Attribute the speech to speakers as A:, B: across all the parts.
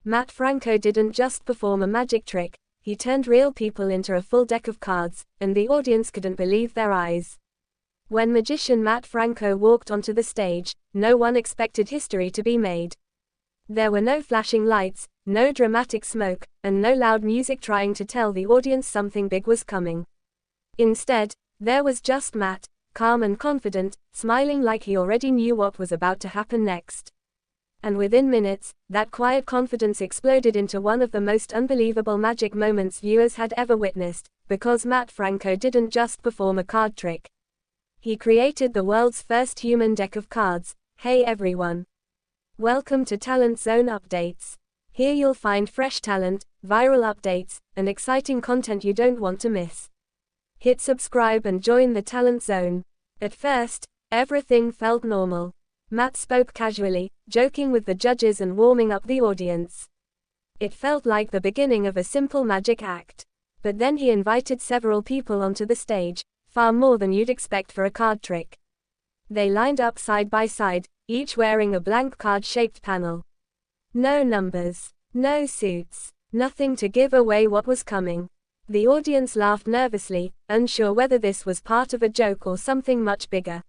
A: Mat Franco didn't just perform a magic trick, he turned real people into a full deck of cards, and the audience couldn't believe their eyes. When magician Mat Franco walked onto the stage, no one expected history to be made. There were no flashing lights, no dramatic smoke, and no loud music trying to tell the audience something big was coming. Instead, there was just Mat, calm and confident, smiling like he already knew what was about to happen next. And within minutes, that quiet confidence exploded into one of the most unbelievable magic moments viewers had ever witnessed, because Mat Franco didn't just perform a card trick. He created the world's first human deck of cards. Hey everyone! Welcome to Talent Zone Updates. Here you'll find fresh talent, viral updates, and exciting content you don't want to miss. Hit subscribe and join the Talent Zone. At first, everything felt normal. Mat spoke casually, joking with the judges and warming up the audience. It felt like the beginning of a simple magic act. But then he invited several people onto the stage, far more than you'd expect for a card trick. They lined up side by side, each wearing a blank card-shaped panel. No numbers, no suits, nothing to give away what was coming. The audience laughed nervously, unsure whether this was part of a joke or something much bigger.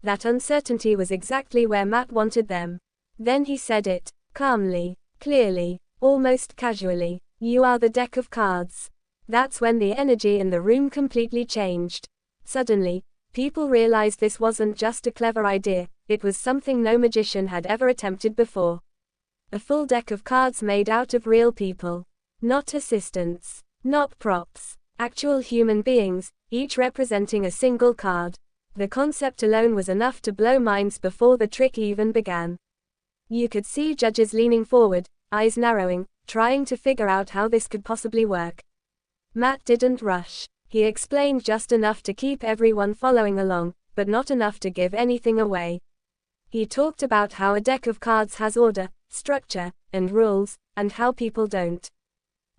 A: That uncertainty was exactly where Mat wanted them. Then he said it, calmly, clearly, almost casually. You are the deck of cards. That's when the energy in the room completely changed. Suddenly, people realized this wasn't just a clever idea, it was something no magician had ever attempted before. A full deck of cards made out of real people. Not assistants, not props, actual human beings, each representing a single card. The concept alone was enough to blow minds before the trick even began. You could see judges leaning forward, eyes narrowing, trying to figure out how this could possibly work. Mat didn't rush. He explained just enough to keep everyone following along, but not enough to give anything away. He talked about how a deck of cards has order, structure, and rules, and how people don't.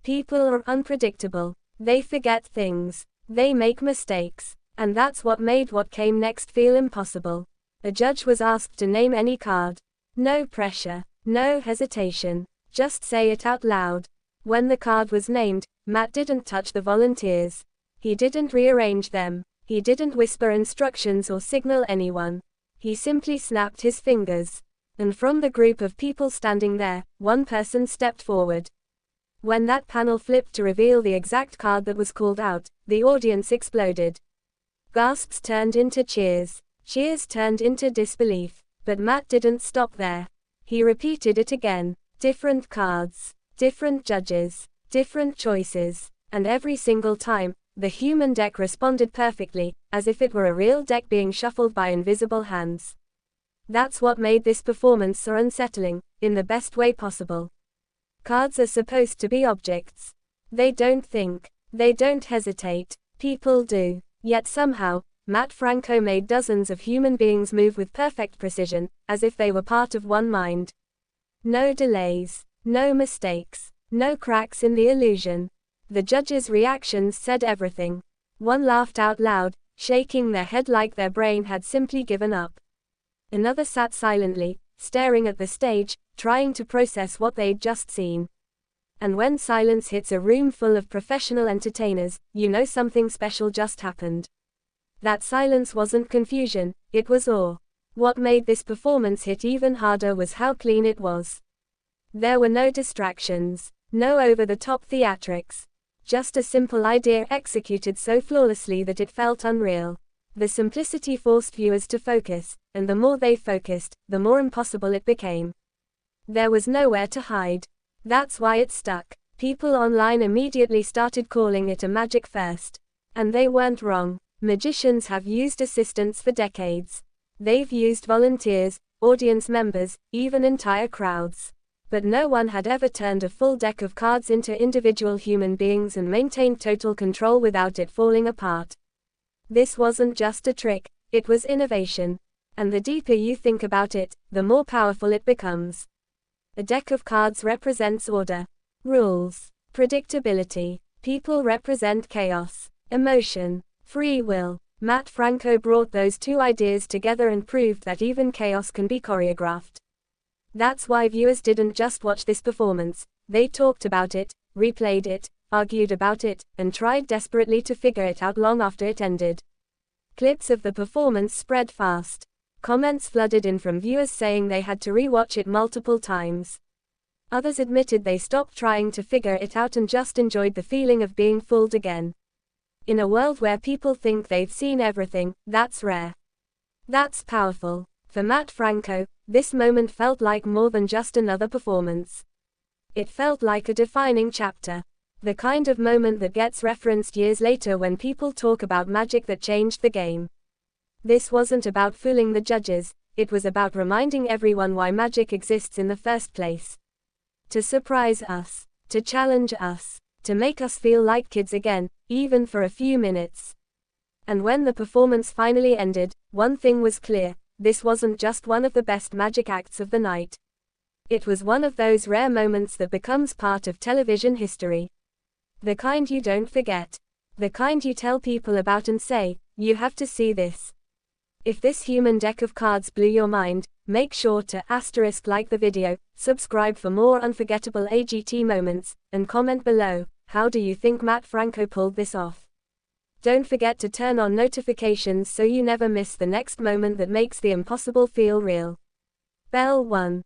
A: People are unpredictable. They forget things. They make mistakes. And that's what made what came next feel impossible. A judge was asked to name any card. No pressure, no hesitation. Just say it out loud. When the card was named, Mat didn't touch the volunteers. He didn't rearrange them. He didn't whisper instructions or signal anyone. He simply snapped his fingers. And from the group of people standing there, one person stepped forward. When that panel flipped to reveal the exact card that was called out, the audience exploded. Gasps turned into cheers. Cheers turned into disbelief. But Mat didn't stop there. He repeated it again. Different cards, different judges, different choices. And every single time, the human deck responded perfectly, as if it were a real deck being shuffled by invisible hands. That's what made this performance so unsettling, in the best way possible. Cards are supposed to be objects. They don't think. They don't hesitate. People do. Yet somehow, Mat Franco made dozens of human beings move with perfect precision, as if they were part of one mind. No delays. No mistakes. No cracks in the illusion. The judges' reactions said everything. One laughed out loud, shaking their head like their brain had simply given up. Another sat silently, staring at the stage, trying to process what they'd just seen. And when silence hits a room full of professional entertainers, you know something special just happened. That silence wasn't confusion, it was awe. What made this performance hit even harder was how clean it was. There were no distractions, no over-the-top theatrics. Just a simple idea executed so flawlessly that it felt unreal. The simplicity forced viewers to focus, and the more they focused, the more impossible it became. There was nowhere to hide. That's why it stuck. People online immediately started calling it a magic first. And they weren't wrong. Magicians have used assistants for decades. They've used volunteers, audience members, even entire crowds. But no one had ever turned a full deck of cards into individual human beings and maintained total control without it falling apart. This wasn't just a trick, it was innovation. And the deeper you think about it, the more powerful it becomes. A deck of cards represents order, rules, predictability. People represent chaos, emotion, free will. Mat Franco brought those two ideas together and proved that even chaos can be choreographed. That's why viewers didn't just watch this performance, they talked about it, replayed it, argued about it, and tried desperately to figure it out long after it ended. Clips of the performance spread fast. Comments flooded in from viewers saying they had to re-watch it multiple times. Others admitted they stopped trying to figure it out and just enjoyed the feeling of being fooled again. In a world where people think they've seen everything, that's rare. That's powerful. For Mat Franco, this moment felt like more than just another performance. It felt like a defining chapter. The kind of moment that gets referenced years later when people talk about magic that changed the game. This wasn't about fooling the judges, it was about reminding everyone why magic exists in the first place. To surprise us, to challenge us, to make us feel like kids again, even for a few minutes. And when the performance finally ended, one thing was clear, this wasn't just one of the best magic acts of the night. It was one of those rare moments that becomes part of television history. The kind you don't forget. The kind you tell people about and say, you have to see this. If this human deck of cards blew your mind, make sure to like the video, subscribe for more unforgettable AGT moments, and comment below, how do you think Mat Franco pulled this off? Don't forget to turn on notifications so you never miss the next moment that makes the impossible feel real. Bell 1.